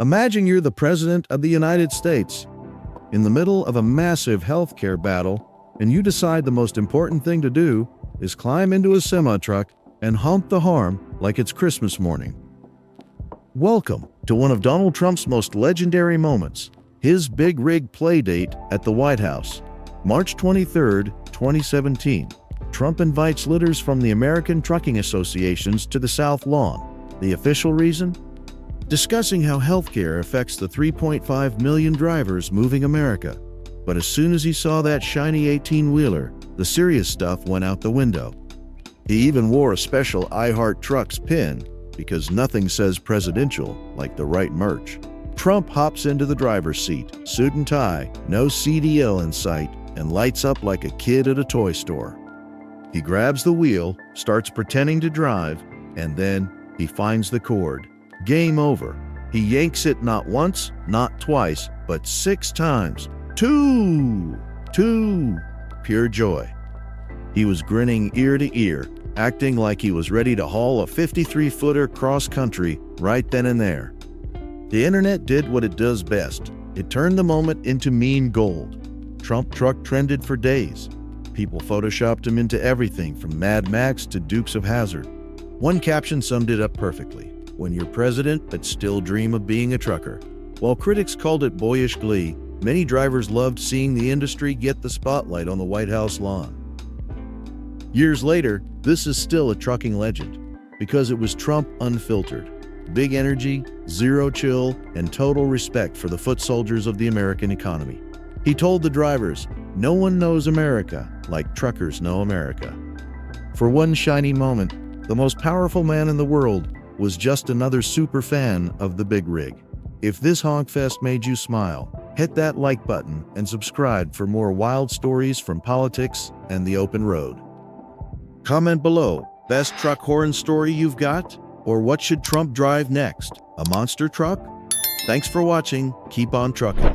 Imagine you're the President of the United States, in the middle of a massive healthcare battle, and you decide the most important thing to do is climb into a semi-truck and honk the horn like it's Christmas morning. Welcome to one of Donald Trump's most legendary moments, his big rig play date at the White House. March 23, 2017. Trump invites leaders from the American trucking associations to the South Lawn. The official reason? Discussing how healthcare affects the 3.5 million drivers moving America. But as soon as he saw that shiny 18-wheeler, the serious stuff went out the window. He even wore a special I Heart Trucks pin, because nothing says presidential like the right merch. Trump hops into the driver's seat, suit and tie, no CDL in sight, and lights up like a kid at a toy store. He grabs the wheel, starts pretending to drive, and then he finds the cord. Game over. He yanks it not once, not twice, but 6 times. Two! Pure joy. He was grinning ear to ear, acting like he was ready to haul a 53-footer cross-country right then and there. The internet did what it does best. It turned the moment into meme gold. Trump truck trended for days. People photoshopped him into everything from Mad Max to Dukes of Hazzard. One caption summed it up perfectly. When you're president but still dream of being a trucker. While critics called it boyish glee, many drivers loved seeing the industry get the spotlight on the White House lawn. Years later, this is still a trucking legend, because it was Trump unfiltered. Big energy, zero chill, and total respect for the foot soldiers of the American economy. He told the drivers, "No one knows America like truckers know America." For one shiny moment, the most powerful man in the world was just another super fan of the big rig. If this honk fest made you smile, hit that like button and subscribe for more wild stories from politics and the open road. Comment below, best truck horn story you've got? Or what should Trump drive next? A monster truck? Thanks for watching. Keep on trucking.